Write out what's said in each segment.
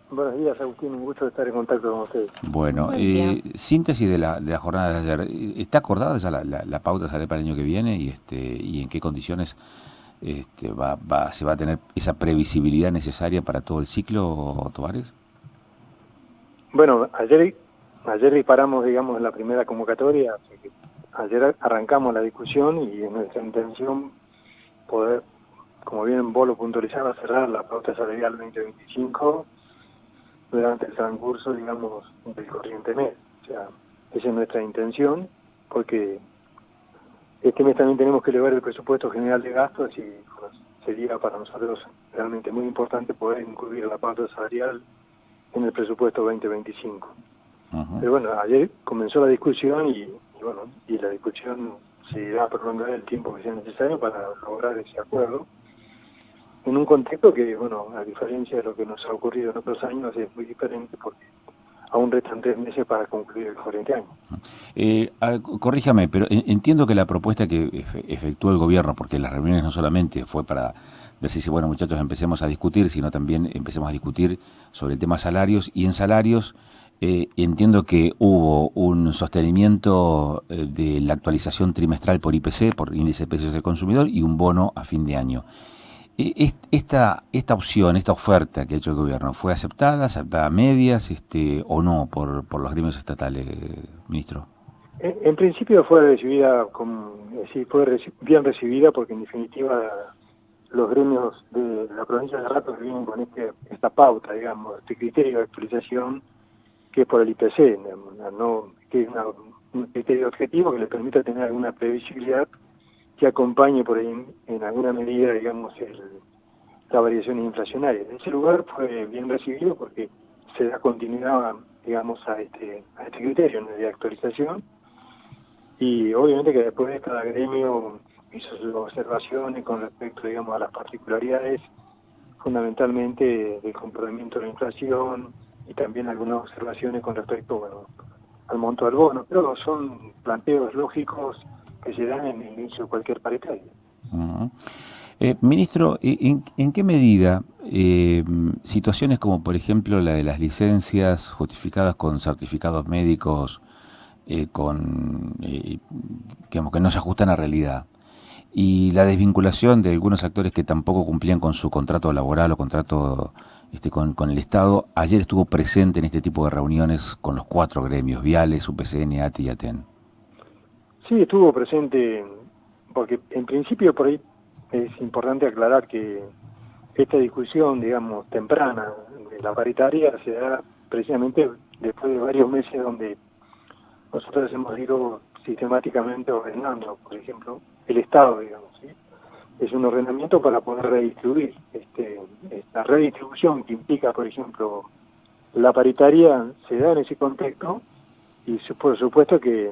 Buenos días, Agustín. Un gusto estar en contacto con ustedes. Bueno, Buen día. síntesis de la jornada de ayer. ¿Está acordada ya la pauta sale para el año que viene y en qué condiciones se va a tener esa previsibilidad necesaria para todo el ciclo, Tovares? Bueno, ayer disparamos, digamos, la primera convocatoria. Así que ayer arrancamos la discusión y es nuestra intención poder, como bien vos lo puntualizabas, cerrar la pauta salarial 2025 durante el transcurso, digamos, del corriente mes. O sea, esa es nuestra intención, porque este mes también tenemos que elevar el presupuesto general de gastos y bueno, sería para nosotros realmente muy importante poder incluir la pauta salarial en el presupuesto 2025. Ujú. Pero bueno, ayer comenzó la discusión y la discusión se irá a prolongar el tiempo que sea necesario para lograr ese acuerdo en un contexto que, bueno, a diferencia de lo que nos ha ocurrido en otros años, es muy diferente porque aún restan 3 meses para concluir el corriente año. Corríjame, pero entiendo que la propuesta que efectuó el gobierno, porque las reuniones no solamente fue para ver si, bueno, muchachos, empecemos a discutir, sino también empecemos a discutir sobre el tema salarios, y en salarios entiendo que hubo un sostenimiento de la actualización trimestral por IPC, por índice de precios del consumidor, y un bono a fin de año. Esta opción, esta oferta que ha hecho el gobierno, ¿fue aceptada a medias, o no por los gremios estatales, ministro? En principio fue recibida, bien recibida porque en definitiva los gremios de la provincia de Rato vienen con esta pauta, digamos, este criterio de actualización que es por el IPC, que es un criterio objetivo que le permita tener alguna previsibilidad que acompañe por ahí en alguna medida, digamos, la variación inflacionaria. En ese lugar fue bien recibido porque se da continuidad, digamos, a este criterio, ¿no?, de actualización, y obviamente que después cada gremio hizo sus observaciones con respecto, digamos, a las particularidades, fundamentalmente del comportamiento de la inflación y también algunas observaciones con respecto, bueno, al monto del bono, pero son planteos lógicos que se dan en el inicio de cualquier paritaria. Ujú. Ministro, ¿en qué medida situaciones como, por ejemplo, la de las licencias justificadas con certificados médicos, digamos, que no se ajustan a realidad, y la desvinculación de algunos actores que tampoco cumplían con su contrato laboral o contrato con el Estado, ayer estuvo presente en este tipo de reuniones con los 4 gremios, Viales, UPCN, ATE y ATEN? Sí, estuvo presente, porque en principio por ahí es importante aclarar que esta discusión, digamos, temprana de la paritaria se da precisamente después de varios meses donde nosotros hemos ido sistemáticamente ordenando, por ejemplo, el Estado, digamos, ¿sí? Es un ordenamiento para poder redistribuir. Esta redistribución que implica, por ejemplo, la paritaria se da en ese contexto y por supuesto que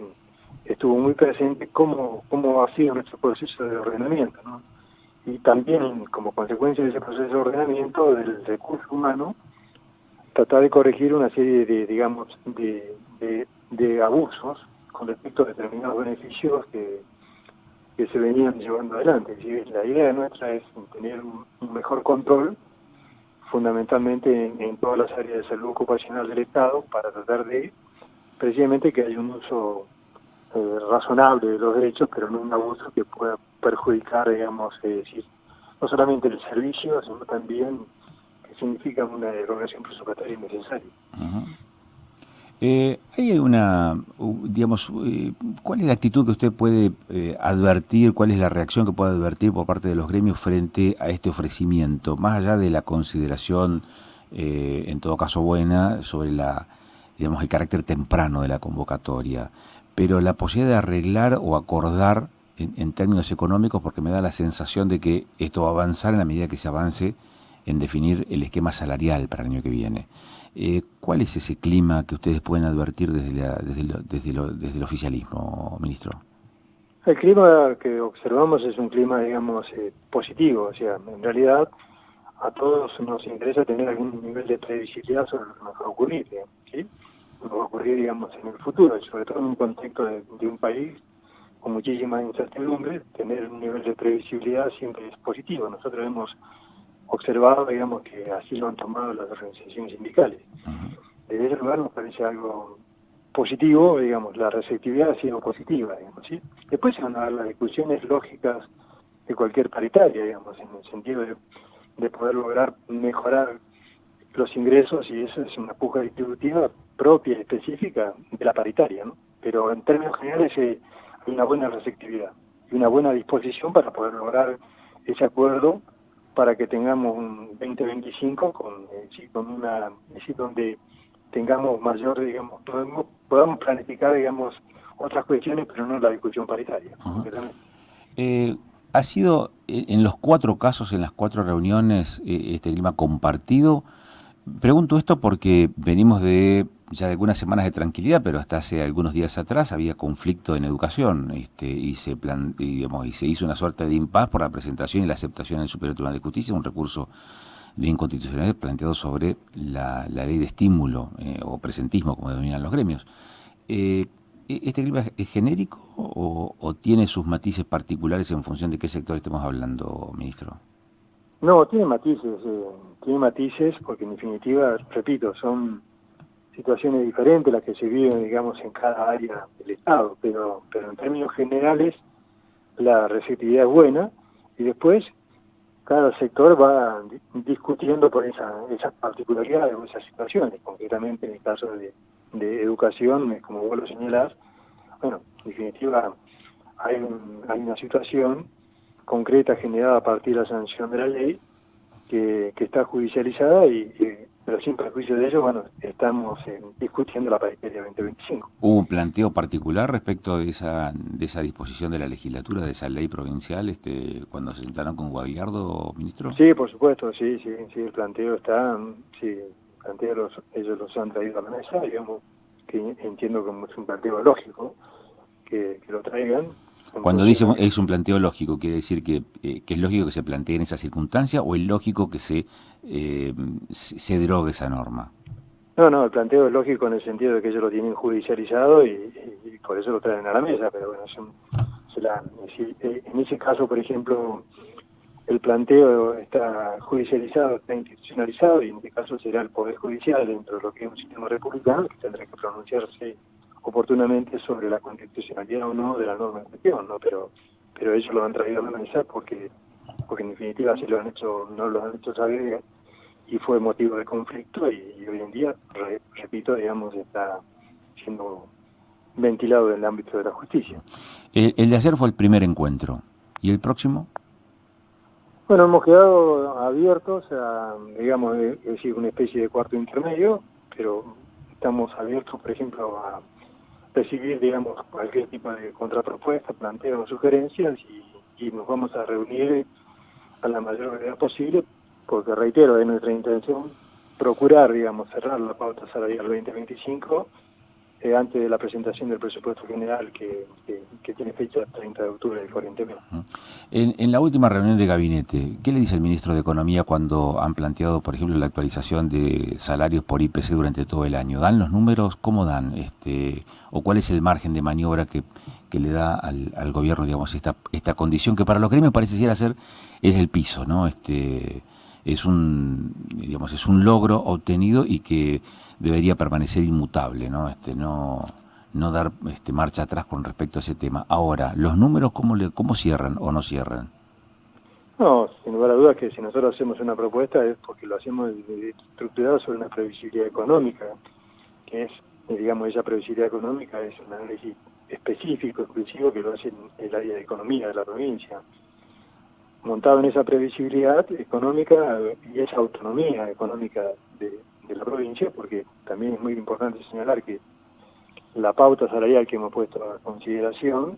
estuvo muy presente cómo ha sido nuestro proceso de ordenamiento, ¿no? Y también como consecuencia de ese proceso de ordenamiento del recurso humano, tratar de corregir una serie de, digamos, de abusos con respecto a determinados beneficios que se venían llevando adelante. Es decir, la idea nuestra es tener un mejor control, fundamentalmente en todas las áreas de salud ocupacional del Estado, para tratar de precisamente que haya un uso razonable de los derechos, pero no un abuso que pueda perjudicar, digamos, es decir, no solamente el servicio, sino también que significa una erogación presupuestaria innecesaria. Ujú. Hay digamos, ¿cuál es la actitud que usted puede advertir, cuál es la reacción que puede advertir por parte de los gremios frente a este ofrecimiento, más allá de la consideración, en todo caso buena, sobre digamos, el carácter temprano de la convocatoria, pero la posibilidad de arreglar o acordar en términos económicos, porque me da la sensación de que esto va a avanzar en la medida que se avance en definir el esquema salarial para el año que viene? ¿Cuál es ese clima que ustedes pueden advertir desde el oficialismo, ministro? El clima que observamos es un clima, digamos, positivo, o sea, en realidad a todos nos interesa tener algún nivel de previsibilidad sobre lo que nos va a ocurrir, ¿sí? Nos va a ocurrir, digamos, en el futuro, y sobre todo en un contexto de un país con muchísima incertidumbre, tener un nivel de previsibilidad siempre es positivo. Nosotros hemos observado, digamos, que así lo han tomado las organizaciones sindicales. Desde ese lugar nos parece algo positivo, digamos, la receptividad ha sido positiva, digamos, ¿sí? Después se van a dar las discusiones lógicas de cualquier paritaria, digamos, en el sentido de poder lograr mejorar los ingresos, y eso es una puja distributiva propia y específica de la paritaria, ¿no? Pero en términos generales hay una buena receptividad y una buena disposición para poder lograr ese acuerdo para que tengamos un 2025 con una, es decir, donde tengamos mayor, digamos, podamos planificar, digamos, otras cuestiones, pero no la discusión paritaria. ¿Ha sido en los 4 casos, en las 4 reuniones, este clima compartido? Pregunto esto porque venimos ya de algunas semanas de tranquilidad, pero hasta hace algunos días atrás había conflicto en educación, y se hizo una suerte de impas por la presentación y la aceptación en el Superior Tribunal de Justicia de un recurso de inconstitucionalidad planteado sobre la ley de estímulo o presentismo, como denominan los gremios. ¿Este clima es genérico o tiene sus matices particulares en función de qué sector estemos hablando, ministro? No, tiene matices porque en definitiva, repito, son situaciones diferentes las que se viven, digamos, en cada área del Estado, pero en términos generales la receptividad es buena, y después cada sector va discutiendo por esas particularidades o esas situaciones. Concretamente en el caso de educación, como vos lo señalás, bueno, en definitiva hay una situación concreta generada a partir de la sanción de la ley que está judicializada, pero sin perjuicio de ello, bueno, estamos discutiendo la paritaria 2025. ¿Hubo un planteo particular respecto de esa disposición de la legislatura, de esa ley provincial, cuando se sentaron con Guagliardo, ministro? Sí, por supuesto, sí, el planteo está, ellos los han traído a la mesa, digamos, que entiendo como es un planteo lógico que lo traigan. Cuando dice es un planteo lógico, ¿quiere decir que es lógico que se plantee en esa circunstancia o es lógico que se derogue esa norma? No, el planteo es lógico en el sentido de que ellos lo tienen judicializado y por eso lo traen a la mesa, pero bueno, en ese caso, por ejemplo, el planteo está judicializado, está institucionalizado, y en este caso será el Poder Judicial, dentro de lo que es un sistema republicano, que tendrá que pronunciarse oportunamente sobre la constitucionalidad o no de la norma en cuestión, ¿no? Pero ellos lo han traído a la mesa porque en definitiva así no lo han hecho saber, y fue motivo de conflicto, y hoy en día, repito, digamos, está siendo ventilado en el ámbito de la justicia. El de ayer fue el primer encuentro. ¿Y el próximo? Bueno, hemos quedado abiertos a, digamos, es decir, una especie de cuarto intermedio, pero estamos abiertos, por ejemplo, a recibir, digamos, cualquier tipo de contrapropuesta, planteo o sugerencias, y nos vamos a reunir a la mayor brevedad posible, porque, reitero, es nuestra intención procurar, digamos, cerrar la pauta salarial 2025 antes de la presentación del presupuesto general que tiene fecha el 30 de octubre del corriente mes. En la última reunión de gabinete, ¿qué le dice el ministro de Economía cuando han planteado, por ejemplo, la actualización de salarios por IPC durante todo el año? ¿Dan los números? ¿Cómo dan? ¿O cuál es el margen de maniobra que le da al gobierno, digamos, esta condición que para los gremios pareciera ser es el piso, ¿no? Es un logro obtenido y que debería permanecer inmutable, ¿no? No dar marcha atrás con respecto a ese tema. Ahora, ¿los números cómo cierran o no cierran? No, sin lugar a dudas que si nosotros hacemos una propuesta es porque lo hacemos estructurado sobre una previsibilidad económica, que es, digamos, esa previsibilidad económica es un análisis específico, exclusivo, que lo hace el área de economía de la provincia, montado en esa previsibilidad económica y esa autonomía económica de la provincia, porque también es muy importante señalar que la pauta salarial que hemos puesto a consideración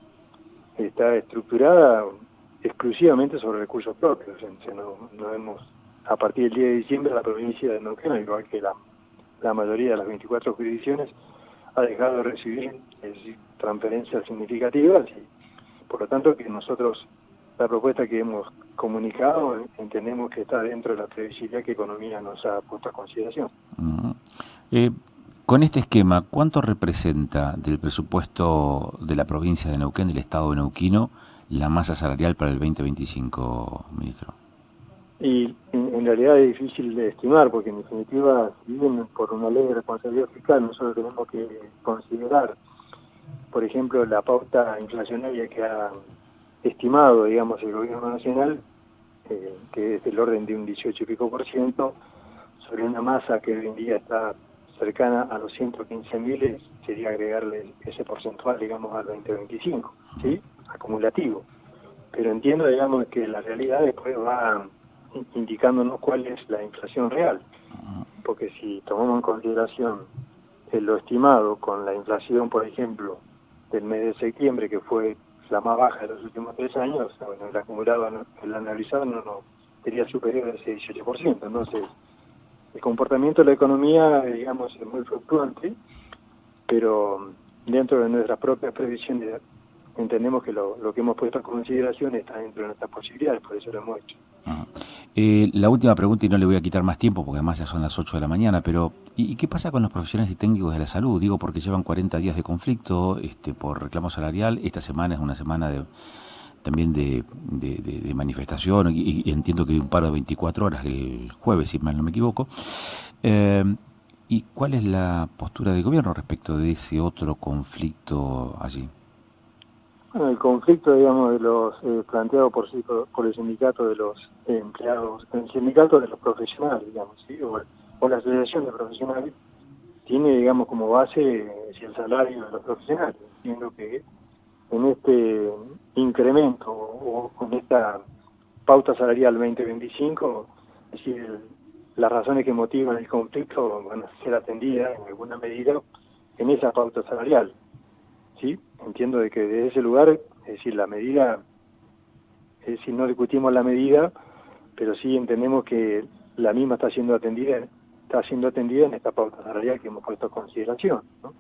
está estructurada exclusivamente sobre recursos propios. No hemos, a partir del 10 de diciembre, la provincia de Neuquén, al igual que la mayoría de las 24 jurisdicciones, ha dejado de recibir transferencias significativas, y por lo tanto que nosotros, la propuesta que hemos comunicado, entendemos que está dentro de la previsibilidad que Economía nos ha puesto a consideración. Con este esquema, ¿cuánto representa del presupuesto de la provincia de Neuquén, del estado de neuquino, la masa salarial para el 2025, ministro? Y en realidad es difícil de estimar, porque en definitiva, si bien por una ley de responsabilidad fiscal nosotros tenemos que considerar, por ejemplo, la pauta inflacionaria que ha estimado, digamos, el gobierno nacional, que es del orden de un 18 y pico por ciento, sobre una masa que hoy en día está cercana a los 115.000, sería agregarle ese porcentual, digamos, al 2025, ¿sí? Acumulativo. Pero entiendo, digamos, que la realidad después va indicándonos cuál es la inflación real, porque si tomamos en consideración lo estimado con la inflación, por ejemplo, del mes de septiembre, que fue la más baja de los últimos 3 años, bueno, el acumulado, el analizado no sería superior a ese 18%. Entonces, el comportamiento de la economía, digamos, es muy fluctuante, pero dentro de nuestras propias previsiones entendemos que lo que hemos puesto en consideración está dentro de nuestras posibilidades, por eso lo hemos hecho. La última pregunta, y no le voy a quitar más tiempo porque además ya son las 8 de la mañana, pero ¿y qué pasa con los profesionales y técnicos de la salud? Digo, porque llevan 40 días de conflicto por reclamo salarial. Esta semana es una semana también de manifestación, y entiendo que hay un paro de 24 horas el jueves, si mal no me equivoco. ¿Y cuál es la postura del gobierno respecto de ese otro conflicto allí? Bueno, el conflicto, digamos, de los planteado por el sindicato de los empleados, el sindicato de los profesionales, digamos, ¿sí? O la asociación de profesionales, tiene, digamos, como base el salario de los profesionales, siendo que en este incremento o con esta pauta salarial 2025, es decir, las razones que motivan el conflicto van a ser atendidas en alguna medida en esa pauta salarial. ¿Sí? Entiendo de que desde ese lugar, es decir, la medida, es decir, no discutimos la medida, pero sí entendemos que la misma está siendo atendida en esta pauta salarial que hemos puesto en consideración, ¿no?